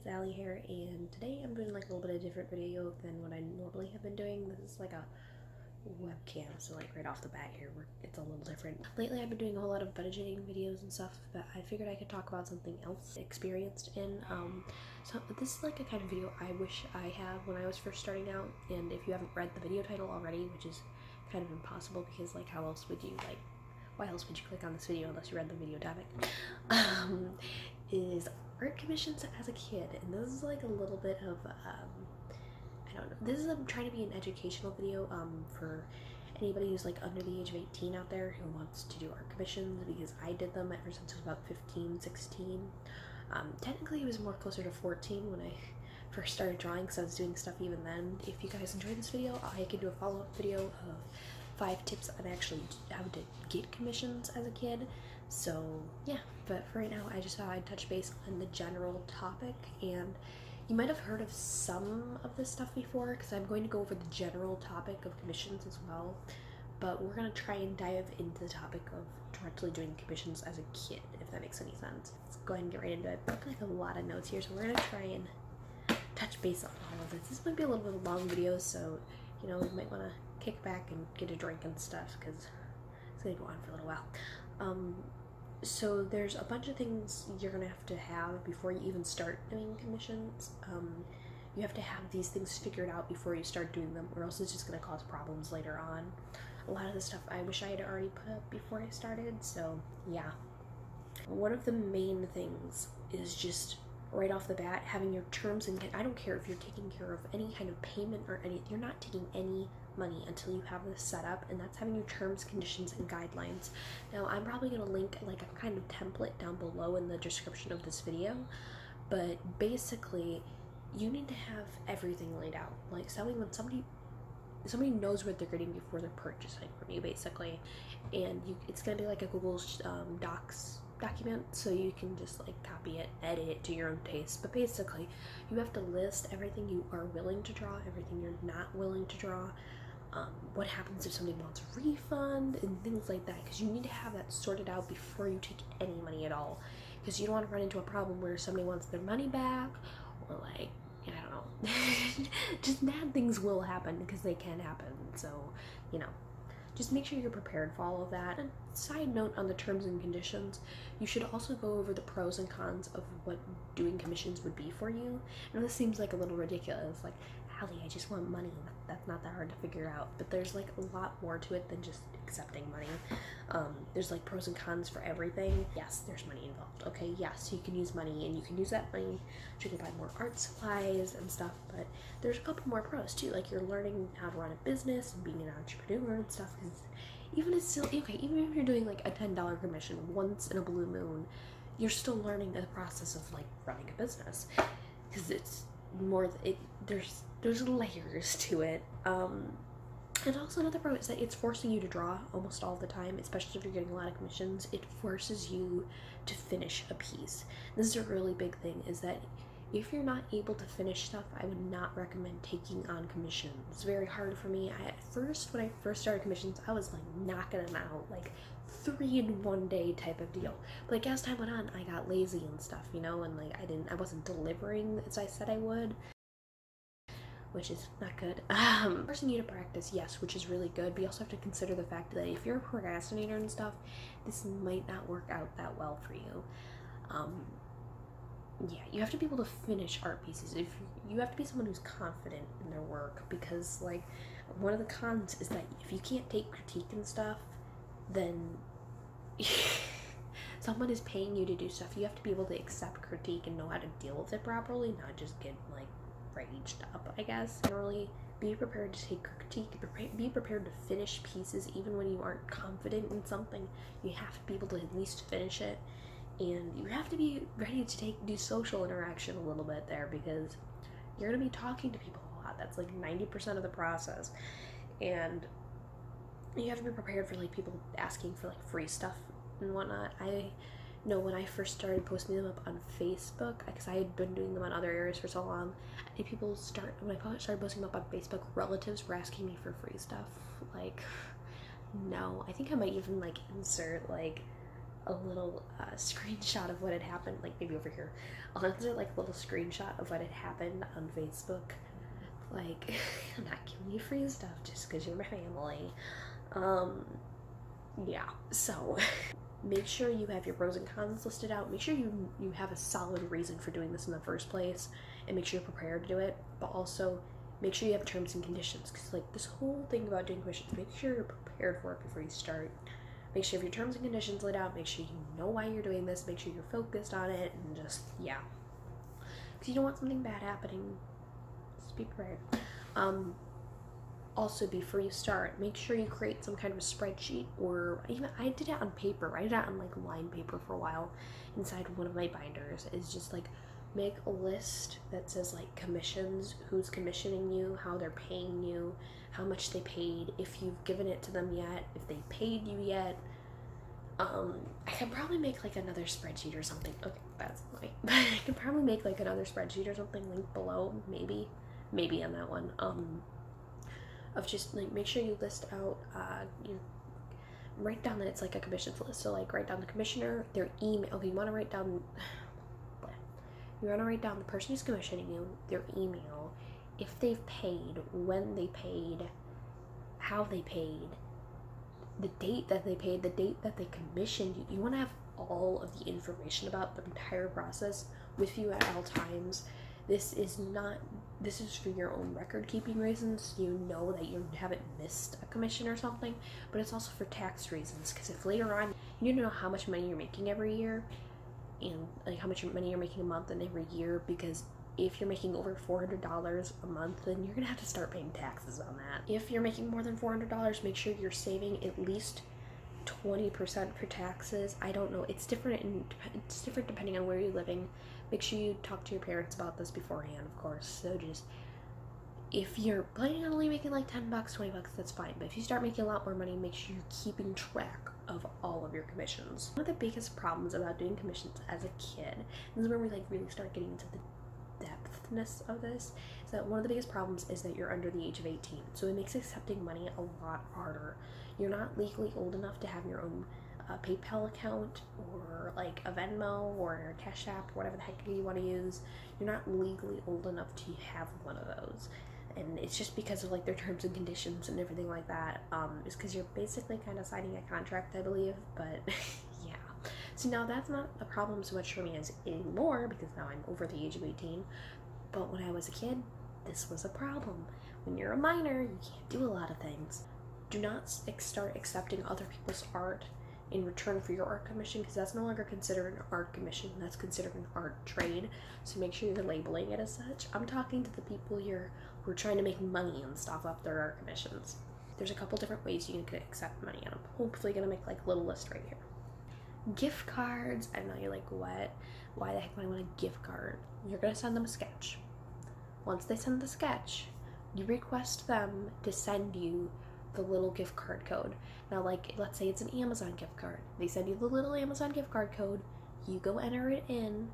it's Allie here, and today I'm doing like a little bit of a different video than what I normally have been doing. This is like a webcam, so like right off the bat here, it's a little different. Lately I've been doing a whole lot of budgeting videos and stuff, but I figured I could talk about something else experienced in. So this is like a kind of video I wish I had when I was first starting out, and if you haven't read the video title already, which is kind of impossible because like how else would you why else would you click on this video unless you read the video topic, is art commissions as a kid. And this is like a little bit of I don't know, this is trying to be an educational video for anybody who's like under the age of 18 out there who wants to do art commissions, because I did them ever since I was about 15, 16. Technically it was more closer to 14 when I first started drawing, because I was doing stuff even then. If you guys enjoyed this video, I can do a follow-up video of 5 tips on actually how to get commissions as a kid. So yeah, but for right now I just thought I'd touch base on the general topic, and you might have heard of some of this stuff before because I'm going to go over the general topic of commissions as well, but we're going to try and dive into the topic of directly doing commissions as a kid, if that makes any sense. Let's go ahead and get right into it. I have like a lot of notes here, so we're going to try and touch base on all of this. This might be a little bit of a long video, so you know, you might want to kick back and get a drink and stuff because it's going to go on for a little while. So there's a bunch of things you're going to have before you even start doing commissions. You have to have these things figured out before you start doing them, or else it's just going to cause problems later on. A lot of the stuff I wish I had already put up before I started, so yeah. One of the main things is just right off the bat having your terms, and I don't care if you're taking care of any kind of payment or any, you're not taking any money until you have this set up, and that's having your terms, conditions, and guidelines. Now I'm probably going to link like a kind of template down below in the description of this video, but basically you need to have everything laid out. Like when somebody knows what they're getting before they're purchasing from you, basically, and it's going to be like a Google Docs document, so you can just like copy it, edit it to your own taste. But basically you have to list everything you are willing to draw, everything you're not willing to draw, what happens if somebody wants a refund and things like that, because you need to have that sorted out before you take any money at all, because you don't want to run into a problem where somebody wants their money back, or like, I don't know, just bad things will happen, because they can happen. So you know, just make sure you're prepared for all of that. And side note on the terms and conditions, you should also go over the pros and cons of what doing commissions would be for you. And this seems like a little ridiculous, like, Allie, I just want money. That's not that hard to figure out, but there's like a lot more to it than just accepting money. There's like pros and cons for everything. Yes, there's money involved. Okay, yes, you can use money, and you can use that money to buy more art supplies and stuff, but there's a couple more pros too, like you're learning how to run a business and being an entrepreneur and stuff. Because even if you're doing like a $10 commission once in a blue moon, you're still learning the process of like running a business, because it's more, there's layers to it. And also another pro is that it's forcing you to draw almost all the time, especially if you're getting a lot of commissions. It forces you to finish a piece. This is a really big thing, is that if you're not able to finish stuff, I would not recommend taking on commissions. It's very hard for me. When I first started commissions, I was like knocking them out, like 3 in 1 day type of deal. But like as time went on, I got lazy and stuff, you know, and like I wasn't delivering as I said I would, which is not good. Forcing you to practice, yes, which is really good, but you also have to consider the fact that if you're a procrastinator and stuff, this might not work out that well for you. Yeah, you have to be able to finish art pieces. If you have to be someone who's confident in their work, because like one of the cons is that if you can't take critique and stuff, then someone is paying you to do stuff. You have to be able to accept critique and know how to deal with it properly, not just get like raged up, I guess. Generally, be prepared to take critique, be prepared to finish pieces even when you aren't confident in something. You have to be able to at least finish it, and you have to be ready to do social interaction a little bit there, because you're going to be talking to people a lot. That's like 90% of the process, and you have to be prepared for like people asking for like free stuff and whatnot. I know when I first started posting them up on Facebook, because I had been doing them on other areas for so long, and when I started posting them up on Facebook, relatives were asking me for free stuff. Like, no. I think I might even like insert like a little screenshot of what had happened, like maybe over here. I'll insert like a little screenshot of what had happened on Facebook. Like, I'm not giving you free stuff just because you're my family. Yeah, so make sure you have your pros and cons listed out. Make sure you have a solid reason for doing this in the first place, and make sure you're prepared to do it. But also make sure you have terms and conditions, because like this whole thing about doing commissions, make sure you're prepared for it before you start. Make sure you have your terms and conditions laid out. Make sure you know why you're doing this. Make sure you're focused on it, and just, yeah, because you don't want something bad happening. Just be prepared. Also, before you start, make sure you create some kind of a spreadsheet, or even I did it on paper. I did it on like lined paper for a while inside one of my binders. Is just like make a list that says like commissions, who's commissioning you, how they're paying you, how much they paid, if you've given it to them yet, if they paid you yet. I could probably make like another spreadsheet or something. Okay, that's okay. But I could probably make like another spreadsheet or something linked below, maybe on that one. Of just like make sure you list out write down that it's like a commissions list. So like write down the commissioner, their email. Okay, you want to write down the person who's commissioning you, their email, if they've paid, when they paid, how they paid, the date that they paid, the date that they commissioned you. You want to have all of the information about the entire process with you at all times. This is for your own record keeping reasons. You know that you haven't missed a commission or something, but it's also for tax reasons, because if later on you need to know how much money you're making every year, and like how much money you're making a month and every year, because if you're making over $400 a month, then you're gonna have to start paying taxes on that. If you're making more than $400, make sure you're saving at least 20% for taxes. I don't know, it's different depending on where you're living. Make sure you talk to your parents about this beforehand, of course. So just, if you're planning on only making like $10, $20, that's fine. But if you start making a lot more money, make sure you're keeping track of all of your commissions. One of the biggest problems about doing commissions as a kid, this is where we like really start getting into the depthness of this, is that one of the biggest problems is that you're under the age of 18. So it makes accepting money a lot harder. You're not legally old enough to have your own PayPal account, or like a Venmo or a Cash App, or whatever the heck you want to use. You're not legally old enough to have one of those, and it's just because of like their terms and conditions and everything like that. It's because you're basically kind of signing a contract, I believe, but yeah. So now that's not a problem so much for me as anymore, because now I'm over the age of 18, but when I was a kid, this was a problem. When you're a minor, you can't do a lot of things. Do not start accepting other people's art in return for your art commission, because that's no longer considered an art commission, that's considered an art trade. So make sure you're labeling it as such. I'm talking to the people here who are trying to make money and stuff off their art commissions. There's a couple different ways you can accept money, and I'm hopefully gonna make like a little list right here. Gift cards. I know you're like, what? Why the heck would I want a gift card? You're gonna send them a sketch. Once they send the sketch, you request them to send you the little gift card code. Now, like, let's say it's an Amazon gift card. They send you the little Amazon gift card code. You go enter it in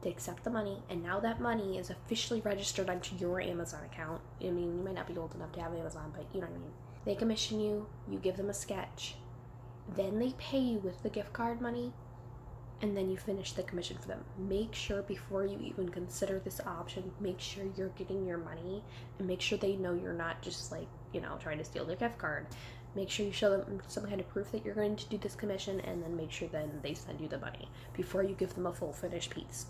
to accept the money, and now that money is officially registered onto your Amazon account. I mean, you might not be old enough to have Amazon, but you know what I mean. They commission you, you give them a sketch, then they pay you with the gift card money, and then you finish the commission for them. Make sure before you even consider this option, make sure you're getting your money, and make sure they know you're not just like, you know, trying to steal their gift card. Make sure you show them some kind of proof that you're going to do this commission, and then make sure then they send you the money before you give them a full finished piece.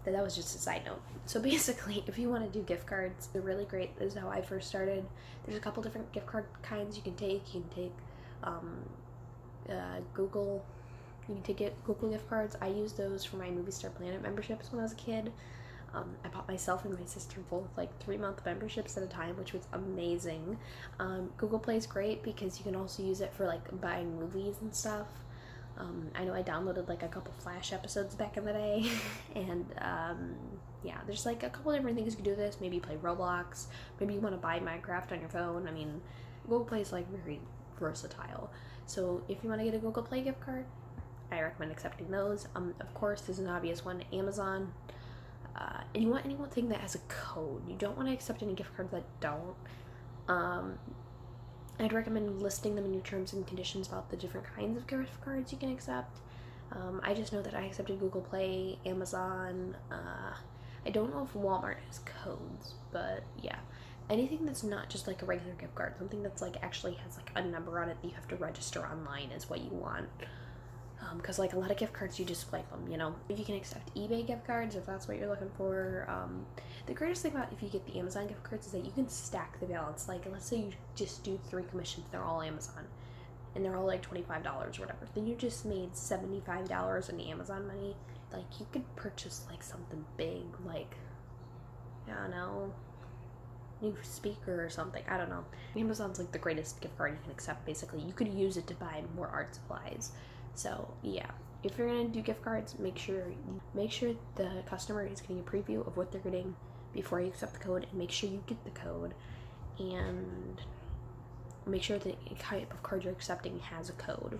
That was just a side note. So basically, if you want to do gift cards, they're really great. This is how I first started. There's a couple different gift card kinds you can take. You can take Google. You can take Google gift cards. I used those for my Movie Star Planet memberships when I was a kid. I bought myself and my sister both like 3-month memberships at a time, which was amazing. Google Play is great because you can also use it for like buying movies and stuff. I know I downloaded like a couple Flash episodes back in the day, and yeah, there's like a couple different things you can do with this. Maybe play Roblox, maybe you want to buy Minecraft on your phone. I mean, Google Play is like very versatile. So if you want to get a Google Play gift card, I recommend accepting those. Of course, there's an obvious one, Amazon. And you want anything that has a code. You don't want to accept any gift cards that don't. I'd recommend listing them in your terms and conditions about the different kinds of gift cards you can accept. I just know that I accepted Google Play, Amazon. I don't know if Walmart has codes, but yeah. Anything that's not just like a regular gift card, something that's like actually has like a number on it that you have to register online is what you want. Because like a lot of gift cards, you just swipe them, you know. If you can accept eBay gift cards, if that's what you're looking for. The greatest thing about if you get the Amazon gift cards is that you can stack the balance. Like, let's say you just do 3 commissions, they're all Amazon, and they're all like $25 or whatever. Then you just made $75 in Amazon money. Like, you could purchase like something big, like, I don't know, new speaker or something. I don't know. Amazon's like the greatest gift card you can accept. Basically, you could use it to buy more art supplies. So yeah, if you're gonna do gift cards, make sure the customer is getting a preview of what they're getting before you accept the code, and make sure you get the code, and make sure the type of card you're accepting has a code.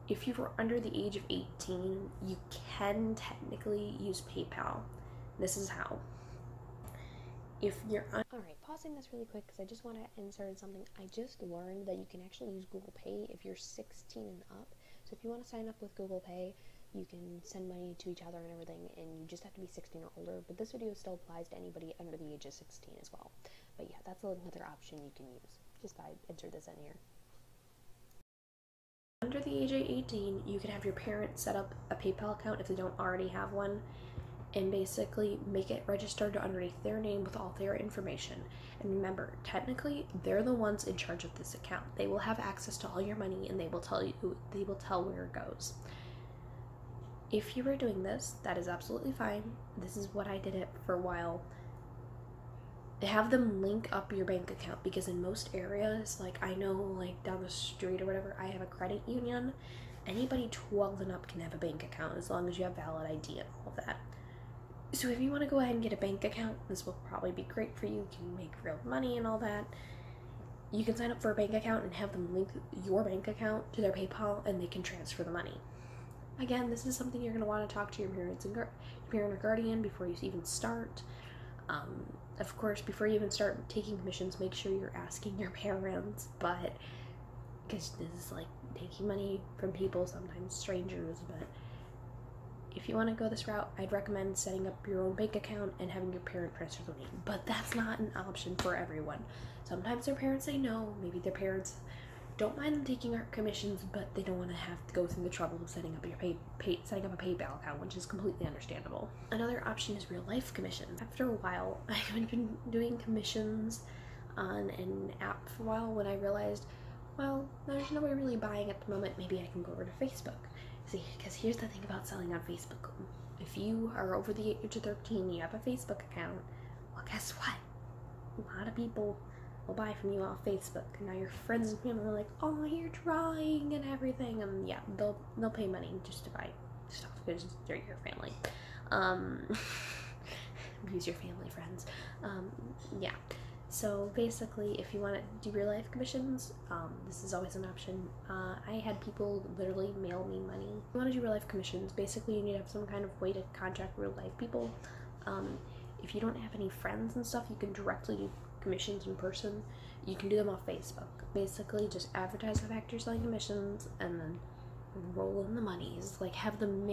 If you were under the age of 18, you can technically use PayPal. This is how. If you're Alright, pausing this really quick because I just want to insert something. I just learned that you can actually use Google Pay if you're 16 and up. So if you want to sign up with Google Pay, you can send money to each other and everything, and you just have to be 16 or older. But this video still applies to anybody under the age of 16 as well. But yeah, that's another option you can use. Just thought I'd insert this in here. Under the age of 18, you can have your parents set up a PayPal account if they don't already have one, and basically make it registered underneath their name with all their information. And remember, technically, they're the ones in charge of this account. They will have access to all your money, and they will tell where it goes. If you were doing this, that is absolutely fine. This is what I did it for a while. Have them link up your bank account, because in most areas, like I know, like down the street or whatever, I have a credit union. Anybody 12 and up can have a bank account as long as you have valid ID and all of that. So if you want to go ahead and get a bank account, this will probably be great for you. You can make real money and all that. You can sign up for a bank account and have them link your bank account to their PayPal, and they can transfer the money. Again, this is something you're going to want to talk to your parents and parent or guardian before you even start. Of course, before you even start taking commissions, make sure you're asking your parents, but because this is like taking money from people, sometimes strangers, but if you want to go this route, I'd recommend setting up your own bank account and having your parent transfer the money. But that's not an option for everyone. Sometimes their parents say no. Maybe their parents don't mind them taking art commissions, but they don't want to have to go through the trouble of setting up your setting up a PayPal account, which is completely understandable. Another option is real life commissions. After a while, I haven't been doing commissions on an app for a while when I realized, well, there's nobody really buying at the moment. Maybe I can go over to Facebook. See, because here's the thing about selling on Facebook. If you are over the age of 13 and you have a Facebook account, well, guess what? A lot of people will buy from you off Facebook. And now your friends and family are like, oh, you're drawing and everything. And yeah, they'll pay money just to buy stuff because they're your family. Abuse your family, friends. Yeah. So basically, if you want to do real life commissions, this is always an option. I had people literally mail me money. If you want to do real life commissions, basically you need to have some kind of way to contact real life people. If you don't have any friends and stuff, you can directly do commissions in person. You can do them off Facebook. Basically, just advertise the fact you're selling commissions and then roll in the monies. Like have them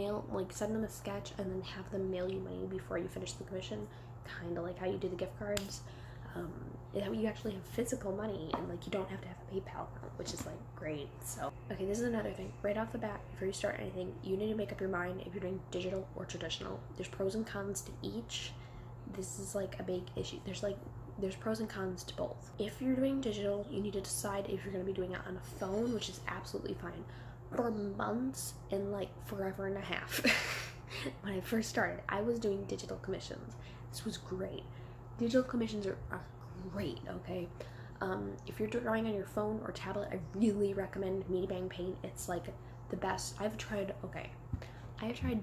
send them a sketch and then have them mail you money before you finish the commission. Kind of like how you do the gift cards. You actually have physical money, and like you don't have to have a PayPal account, which is like great. So okay, this is another thing. Right off the bat, before you start anything, you need to make up your mind if you're doing digital or traditional. There's pros and cons to each. This is like a big issue. There's pros and cons to both. If you're doing digital, you need to decide if you're going to be doing it on a phone, which is absolutely fine. For months and like forever and a half, when I first started, I was doing digital commissions. This was great. Digital commissions are great, okay? If you're drawing on your phone or tablet, I really recommend Bang Paint. It's like the best. I have tried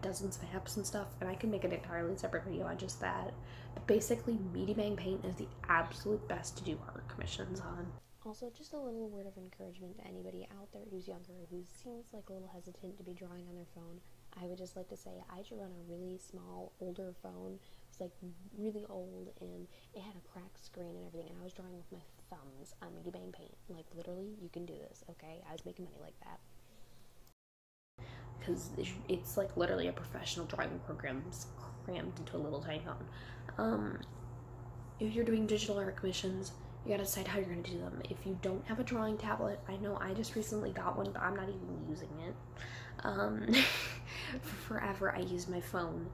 dozens of apps and stuff, and I could make an entirely separate video on just that. But basically, Bang Paint is the absolute best to do art commissions on. Also, just a little word of encouragement to anybody out there who's younger, who seems like a little hesitant to be drawing on their phone. I would just like to say I drew on a really small, older phone. It was like really old, and it had a cracked screen and everything, and I was drawing with my thumbs on Bang Paint. Like, literally, you can do this, okay? I was making money like that. because it's like literally a professional drawing program crammed into a little tiny phone. If you're doing digital art commissions, you gotta decide how you're gonna do them. If you don't have a drawing tablet, I know I just recently got one, but I'm not even using it. For forever I used my phone,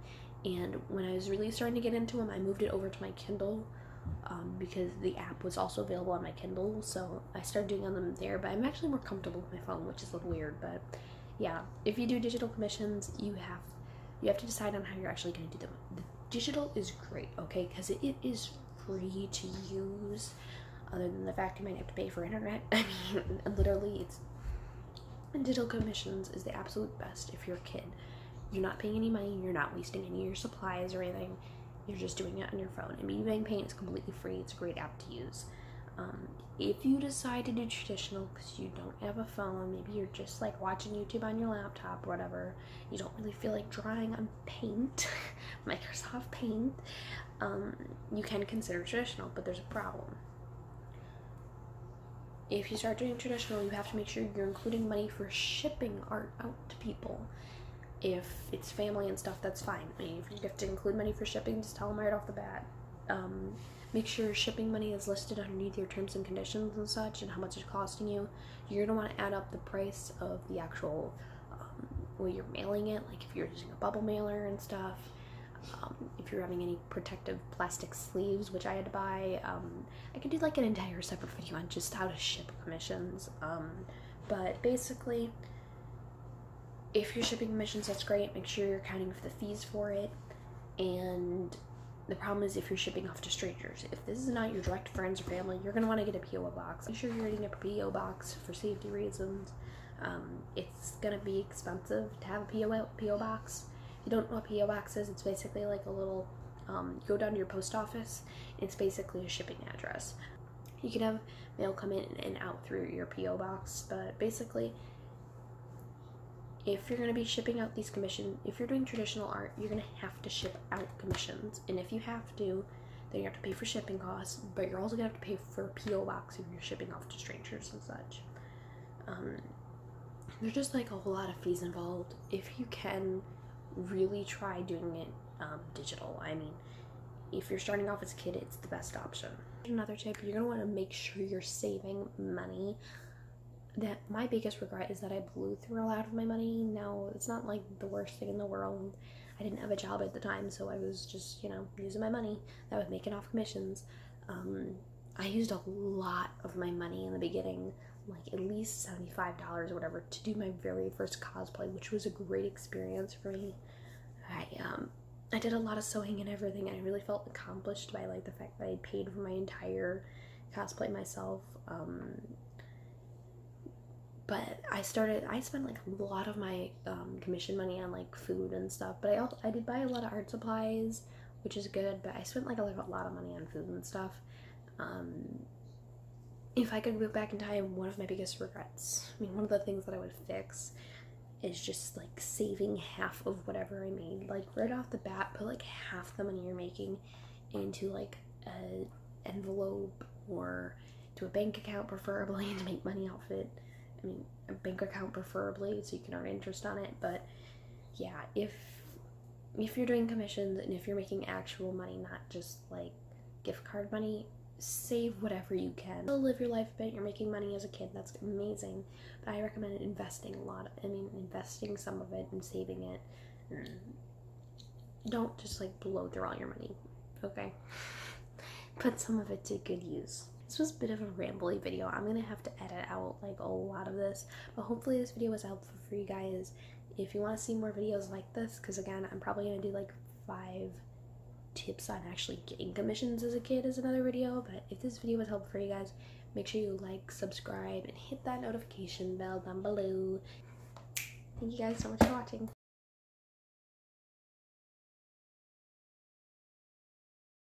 and when I was really starting to get into them, I moved it over to my Kindle, because the app was also available on my Kindle, so I started doing them there, but I'm actually more comfortable with my phone, which is a little weird. But yeah, if you do digital commissions, you have to decide on how you're actually going to do them. The digital is great, okay, because it is free to use, other than the fact you might have to pay for internet. I mean, literally, digital commissions is the absolute best if you're a kid. You're not paying any money, you're not wasting any of your supplies or anything. You're just doing it on your phone. And Me Bang Paint is completely free. It's a great app to use. If you decide to do traditional because you don't have a phone, maybe you're just like watching YouTube on your laptop or whatever, you don't really feel like drawing on Paint, Microsoft Paint, you can consider traditional, but there's a problem. If you start doing traditional, you have to make sure you're including money for shipping art out to people. If it's family and stuff, that's fine. I mean, if you have to include money for shipping, just tell them right off the bat. Make sure shipping money is listed underneath your terms and conditions and such, and how much it's costing you. You're gonna want to add up the price of the actual way you're mailing it, like if you're using a bubble mailer and stuff. If you're having any protective plastic sleeves, which I had to buy. I could do like an entire separate video on just how to ship commissions. But basically, if you're shipping commissions, that's great. Make sure you're accounting for the fees for it. And the problem is if you're shipping off to strangers. If this is not your direct friends or family, you're going to want to get a P.O. box. Make sure you're getting a P.O. box for safety reasons. It's going to be expensive to have a P.O. box. If you don't know what P.O. box is, it's basically like a little, you go down to your post office, it's basically a shipping address. You can have mail come in and out through your P.O. box, but basically, if you're going to be shipping out these commissions, if you're doing traditional art, you're going to have to ship out commissions. And if you have to, then you have to pay for shipping costs, but you're also going to have to pay for a P.O. box if you're shipping off to strangers and such. There's just like a whole lot of fees involved. If you can, really try doing it digital. I mean, if you're starting off as a kid, it's the best option. Another tip, you're going to want to make sure you're saving money. That my biggest regret is that I blew through a lot of my money. Now, it's not like the worst thing in the world. I didn't have a job at the time, so I was just, using my money that I was making off commissions. I used a lot of my money in the beginning, like at least $75 or whatever, to do my very first cosplay, which was a great experience for me. I did a lot of sewing and everything, and I really felt accomplished by like the fact that I paid for my entire cosplay myself. But I spent like a lot of my commission money on like food and stuff, but I did buy a lot of art supplies, which is good, but I spent like a lot of money on food and stuff. If I could go back in time, one of my biggest regrets, one of the things that I would fix is just like saving half of whatever I made. Like right off the bat, put like half the money you're making into like an envelope or to a bank account preferably to make off it. A bank account preferably so you can earn interest on it. But yeah, if you're doing commissions and if you're making actual money, not just like gift card money, save whatever you can. Still live your life a bit. You're making money as a kid, that's amazing, but I recommend investing investing some of it and saving it. Don't just like blow through all your money, okay? Put some of it to good use. This was a bit of a rambly video. I'm gonna have to edit out like a lot of this, but hopefully this video was helpful for you guys. If you want to see more videos like this, because again, I'm probably gonna do like 5 tips on actually getting commissions as a kid as another video. But if this video was helpful for you guys, make sure you like, subscribe, and hit that notification bell down below. Thank you guys so much for watching.